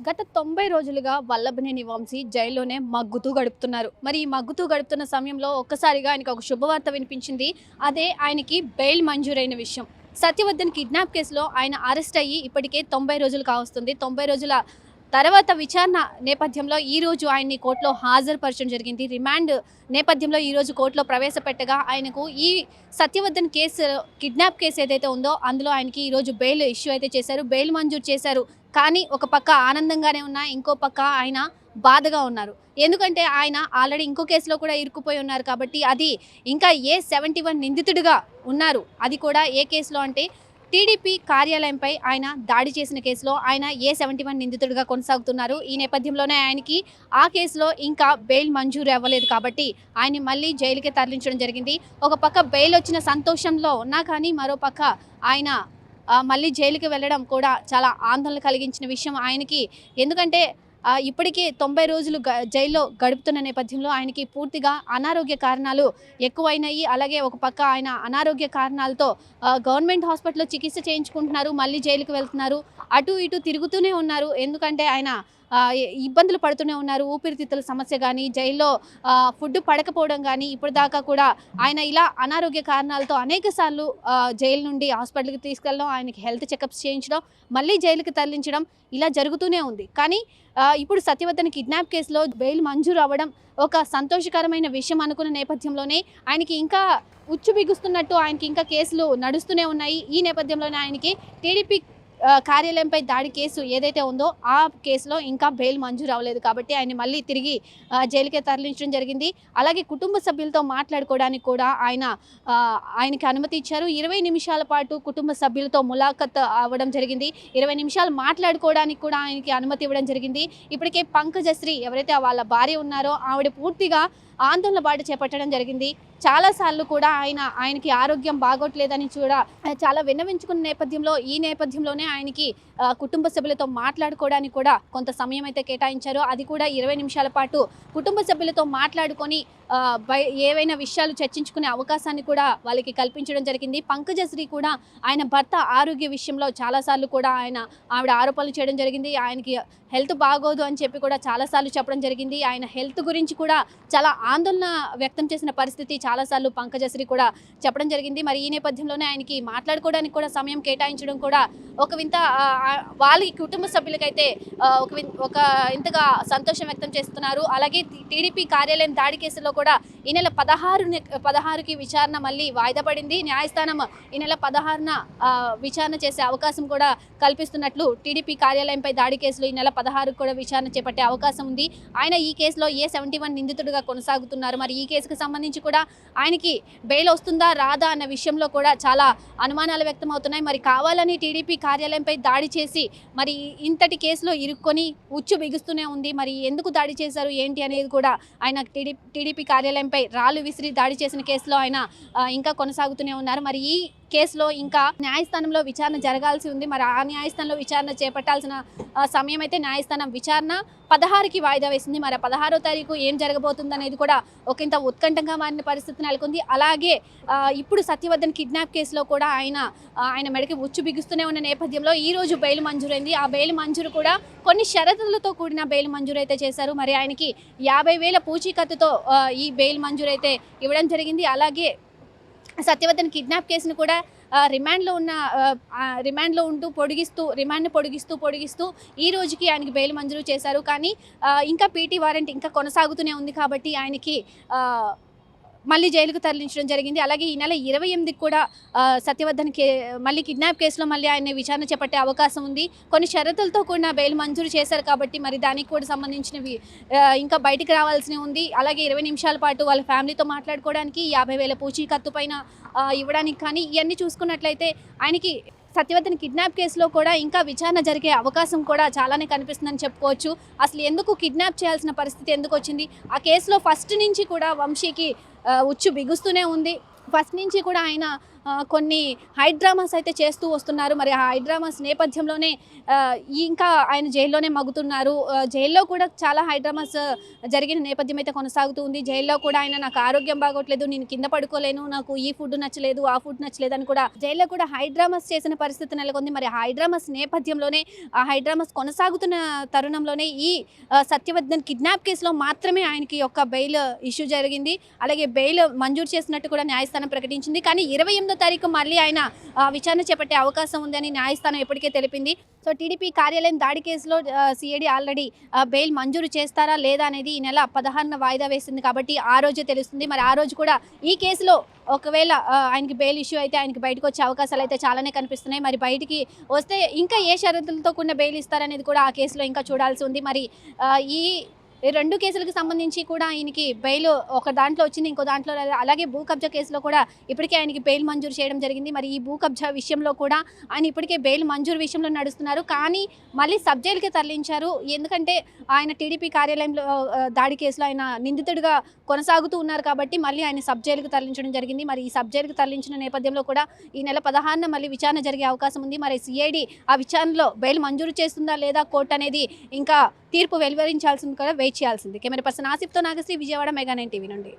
గత 90 రోజులుగా వల్లభనేని వంశీ జైల్లోనే మగ్గుతూ గడుపుతున్నారు. మరి ఈ మగ్గుతూ గడుపుతున్న సమయంలో ఒక్కసారిగా ఆయనకు ఒక శుభవార్త వినిపించింది. అదే ఆయనకి బెయిల్ మంజూరైన విషయం. సత్యవర్ధన్ కిడ్నాప్ కేసులో ఆయన అరెస్ట్ అయ్యి ఇప్పటికే 90 రోజులు కావస్తుంది. 90 రోజుల తర్వాత విచారణ నేపథ్యంలో ఈరోజు ఆయన్ని కోర్టులో హాజరుపరచడం జరిగింది. రిమాండ్ నేపథ్యంలో ఈరోజు కోర్టులో ప్రవేశపెట్టగా ఆయనకు ఈ సత్యవర్ధన్ కేసు కిడ్నాప్ కేసు ఏదైతే ఉందో అందులో ఆయనకి ఈరోజు బెయిల్ ఇష్యూ అయితే చేశారు. బెయిల్ మంజూరు చేశారు. కానీ ఒక పక్క ఆనందంగానే ఉన్నా, ఇంకో పక్క ఆయన బాధగా ఉన్నారు. ఎందుకంటే ఆయన ఆల్రెడీ ఇంకో కేసులో కూడా ఇరుక్కుపోయి ఉన్నారు కాబట్టి అది ఇంకా A71 నిందితుడిగా ఉన్నారు. అది కూడా ఏ కేసులో అంటే టీడీపీ కార్యాలయంపై ఆయన దాడి చేసిన కేసులో ఆయన A71 నిందితుడిగా కొనసాగుతున్నారు. ఈ నేపథ్యంలోనే ఆయనకి ఆ కేసులో ఇంకా బెయిల్ మంజూరు అవ్వలేదు కాబట్టి ఆయన్ని మళ్ళీ జైలుకి తరలించడం జరిగింది. ఒక పక్క బెయిల్ వచ్చిన సంతోషంలో ఉన్నా కానీ మరో పక్క ఆయన మళ్ళీ జైలుకి వెళ్ళడం కూడా చాలా ఆందోళన కలిగించిన విషయం ఆయనకి. ఎందుకంటే ఇప్పటికీ 90 రోజులు జైల్లో గడుపుతున్న నేపథ్యంలో ఆయనకి పూర్తిగా అనారోగ్య కారణాలు ఎక్కువైనాయి. అలాగే ఒక పక్క ఆయన అనారోగ్య కారణాలతో గవర్నమెంట్ హాస్పిటల్లో చికిత్స చేయించుకుంటున్నారు, మళ్ళీ జైలుకి వెళ్తున్నారు, అటు ఇటు తిరుగుతూనే ఉన్నారు. ఎందుకంటే ఆయన ఇబ్బందులు పడుతూనే ఉన్నారు. ఊపిరితిత్తుల సమస్య కానీ, జైల్లో ఫుడ్ పడకపోవడం కానీ, ఇప్పటిదాకా కూడా ఆయన ఇలా అనారోగ్య కారణాలతో అనేక సార్లు జైలు నుండి హాస్పిటల్కి తీసుకెళ్ళడం, ఆయనకి హెల్త్ చెకప్స్ చేయించడం, మళ్ళీ జైలుకి తరలించడం ఇలా జరుగుతూనే ఉంది. కానీ ఇప్పుడు సత్యవర్ధన్ కిడ్నాప్ కేసులో బెయిల్ మంజూరు అవ్వడం ఒక సంతోషకరమైన విషయం అనుకున్న నేపథ్యంలోనే ఆయనకి ఇంకా ఉచ్చు బిగుస్తున్నట్టు ఆయనకి ఇంకా కేసులు నడుస్తూనే ఉన్నాయి. ఈ నేపథ్యంలోనే ఆయనకి టీడీపీ కార్యాలయంపై దాడి కేసు ఏదైతే ఉందో ఆ కేసులో ఇంకా బెయిల్ మంజూరు అవ్వలేదు కాబట్టి ఆయన మళ్ళీ తిరిగి జైలుకే తరలించడం జరిగింది. అలాగే కుటుంబ సభ్యులతో మాట్లాడుకోవడానికి కూడా ఆయనకి అనుమతి ఇచ్చారు. 20 నిమిషాల పాటు కుటుంబ సభ్యులతో ములాఖత్ అవ్వడం జరిగింది. 20 నిమిషాలు మాట్లాడుకోవడానికి కూడా ఆయనకి అనుమతి ఇవ్వడం జరిగింది. ఇప్పటికే పంకజశ్రీ ఎవరైతే వాళ్ళ భార్య ఉన్నారో ఆవిడ పూర్తిగా ఆందోళన బాట చేపట్టడం జరిగింది. చాలాసార్లు కూడా ఆయనకి ఆరోగ్యం బాగోట్లేదని కూడా చాలా విన్నవించుకున్న నేపథ్యంలో ఈ నేపథ్యంలోనే ఆయనకి కుటుంబ సభ్యులతో మాట్లాడుకోవడానికి కూడా కొంత సమయం అయితే కేటాయించారు. అది కూడా 20 నిమిషాల పాటు కుటుంబ సభ్యులతో మాట్లాడుకొని ఏవైనా విషయాలు చర్చించుకునే అవకాశాన్ని కూడా వాళ్ళకి కల్పించడం జరిగింది. పంకజశ్రీ కూడా ఆయన భర్త ఆరోగ్య విషయంలో చాలాసార్లు కూడా ఆవిడ ఆరోపణలు చేయడం జరిగింది. ఆయనకి హెల్త్ బాగోదు అని చెప్పి కూడా చాలాసార్లు చెప్పడం జరిగింది. ఆయన హెల్త్ గురించి కూడా చాలా ఆందోళన వ్యక్తం చేసిన పరిస్థితి చాలాసార్లు పంకజశ్రీ కూడా చెప్పడం జరిగింది. మరి ఈ నేపథ్యంలోనే ఆయనకి మాట్లాడుకోవడానికి కూడా సమయం కేటాయించడం కూడా ఒక వింత వాళ్ళకి కుటుంబ సభ్యులకైతే ఒక ఇంతగా సంతోషం వ్యక్తం చేస్తున్నారు. అలాగే టీడీపీ కార్యాలయం దాడి కేసులో కూడా ఈ నెల 16కి విచారణ మళ్ళీ వాయిదా పడింది. న్యాయస్థానం ఈ నెల 16న విచారణ చేసే అవకాశం కూడా కల్పిస్తున్నట్లు టీడీపీ కార్యాలయంపై దాడి కేసులో ఈ నెల 16కు కూడా విచారణ చేపట్టే అవకాశం ఉంది. ఆయన ఈ కేసులో A71 నిందితుడిగా కొనసాగుతున్నారు. మరి ఈ కేసుకు సంబంధించి కూడా ఆయనకి బెయిల్ వస్తుందా రాదా అన్న విషయంలో కూడా చాలా అనుమానాలు వ్యక్తం అవుతున్నాయి. మరి కావాలని టీడీపీ కార్యాలయంపై దాడి చేసి మరి ఇంతటి కేసులో ఇరుక్కొని ఉచ్చు బిగుస్తూనే ఉంది. మరి ఎందుకు దాడి చేశారు ఏంటి అనేది కూడా ఆయన టీడీపీ కార్యాలయంపై రాళ్ళు విసిరి దాడి చేసిన కేసులో ఆయన ఇంకా కొనసాగుతూనే ఉన్నారు. మరి ఈ కేసులో ఇంకా న్యాయస్థానంలో విచారణ జరగాల్సి ఉంది. మరి ఆ న్యాయస్థానంలో విచారణ చేపట్టాల్సిన సమయం అయితే న్యాయస్థానం విచారణ 16కి వాయిదా వేసింది. మరి 16వ తారీఖు ఏం జరగబోతుంది అనేది కూడా ఒకంత ఉత్కంఠంగా మారిన పరిస్థితి నెలకొంది. అలాగే ఇప్పుడు సత్యవర్ధన్ కిడ్నాప్ కేసులో కూడా ఆయన మెడకి ఉచ్చు బిగుస్తూనే ఉన్న నేపథ్యంలో ఈ రోజు బెయిల్ మంజూరైంది. ఆ బెయిల్ మంజూరు కూడా కొన్ని షరతులతో కూడిన బెయిల్ మంజూరు అయితే చేశారు. మరి ఆయనకి 50,000 పూచీకత్తుతో ఈ బెయిల్ మంజూరు అయితే ఇవ్వడం జరిగింది. అలాగే సత్యవర్ధన్ కిడ్నాప్ కేసును కూడా రిమాండ్లో ఉంటూ రిమాండ్ని పొడిగిస్తూ ఈ రోజుకి ఆయనకి బెయిల్ మంజూరు చేశారు. కానీ ఇంకా పీటీ వారెంట్ ఇంకా కొనసాగుతూనే ఉంది కాబట్టి ఆయనకి మళ్ళీ జైలుకు తరలించడం జరిగింది. అలాగే ఈ నెల 28కి కూడా సత్యవర్ధన్ మళ్ళీ కిడ్నాప్ కేసులో మళ్ళీ ఆయన విచారణ చేపట్టే అవకాశం ఉంది. కొన్ని షరతులతో కూడిన బెయిల్ మంజూరు చేశారు కాబట్టి మరి దానికి కూడా సంబంధించినవి ఇంకా బయటికి రావాల్సి ఉంది. అలాగే 20 నిమిషాల పాటు వాళ్ళ ఫ్యామిలీతో మాట్లాడుకోవడానికి 50,000 పూచీకత్తు పైన ఇవ్వడానికి కానీ ఇవన్నీ చూసుకున్నట్లయితే ఆయనకి సత్యవర్ధన్ కిడ్నాప్ కేసులో కూడా ఇంకా విచారణ జరిగే అవకాశం కూడా చాలానే కనిపిస్తుందని చెప్పుకోవచ్చు. అసలు ఎందుకు కిడ్నాప్ చేయాల్సిన పరిస్థితి ఎందుకు వచ్చింది? ఆ కేసులో ఫస్ట్ నుంచి కూడా వంశీకి ఉచ్చు బిగుస్తూనే ఉంది. ఫస్ట్ నుంచి కూడా ఆయన కొన్ని హైట్ డ్రామాస్ అయితే చేస్తూ వస్తున్నారు. మరి ఆ హైట్ డ్రామాస్ నేపథ్యంలోనే ఇంకా ఆయన జైల్లోనే మగ్గుతున్నారు. జైల్లో కూడా చాలా హైట్ డ్రామాస్ జరిగిన నేపథ్యం అయితే కొనసాగుతూ ఉంది. జైల్లో కూడా ఆయన నాకు ఆరోగ్యం బాగోట్లేదు, నేను కింద పడుకోలేను, నాకు ఈ ఫుడ్ నచ్చలేదు, ఆ ఫుడ్ నచ్చలేదు అని కూడా జైల్లో కూడా హైట్ డ్రామాస్ చేసిన పరిస్థితి నెలకొంది. మరి హైట్ డ్రామాస్ నేపథ్యంలోనే ఆ హైట్ డ్రామాస్ కొనసాగుతున్న తరుణంలోనే ఈ సత్యవర్ధన్ కిడ్నాప్ కేసులో మాత్రమే ఆయనకి ఒక బెయిల్ ఇష్యూ జరిగింది. అలాగే బెయిల్ మంజూరు చేసినట్టు కూడా న్యాయస్థానం ప్రకటించింది. కానీ 28వ తారీఖు మళ్ళీ ఆయన విచారణ చేపట్టే అవకాశం ఉందని న్యాయస్థానం ఇప్పటికే తెలిపింది. సో టీడీపీ కార్యాలయం దాడి కేసులో సిఐడి ఆల్రెడీ బెయిల్ మంజూరు చేస్తారా లేదా అనేది ఈ నెల 16న వాయిదా వేసింది కాబట్టి ఆ రోజే తెలుస్తుంది. మరి ఆ రోజు కూడా ఈ కేసులో ఒకవేళ ఆయనకి బెయిల్ ఇష్యూ అయితే ఆయనకి బయటకు వచ్చే అవకాశాలు అయితే చాలానే కనిపిస్తున్నాయి. మరి బయటికి వస్తే ఇంకా ఏ షరతులతో కూడిన బెయిల్ ఇస్తారనేది కూడా ఆ కేసులో ఇంకా చూడాల్సి ఉంది. మరి ఈ 2 కేసులకు సంబంధించి కూడా ఆయనకి బెయిల్ ఒక దాంట్లో వచ్చింది, ఇంకో దాంట్లో లేదు. అలాగే భూ కబ్జా కేసులో కూడా ఇప్పటికే ఆయనకి బెయిల్ మంజూరు చేయడం జరిగింది. మరి ఈ భూ కబ్జా విషయంలో కూడా ఆయన ఇప్పటికే బెయిల్ మంజూరు విషయంలో నడుస్తున్నారు. కానీ మళ్ళీ సబ్ జైలుకి తరలించారు. ఎందుకంటే ఆయన టీడీపీ కార్యాలయంలో దాడి కేసులో ఆయన నిందితుడిగా కొనసాగుతూ ఉన్నారు కాబట్టి మళ్ళీ ఆయన సబ్ జైలుకి తరలించడం జరిగింది. మరి ఈ సబ్ జైలుకి తరలించిన నేపథ్యంలో కూడా ఈ నెల 16న మళ్ళీ విచారణ జరిగే అవకాశం ఉంది. మరి సిఐడి ఆ విచారణలో బెయిల్ మంజూరు చేస్తుందా లేదా కోర్టు అనేది ఇంకా తీర్పు వెలువరించాల్సింది కూడా వెయిట్ చేయాల్సింది. కెమెరా పర్సన్ ఆసిఫ్తో నాగశ్రీ, విజయవాడ, మెగా 9 టీవీ నుండి.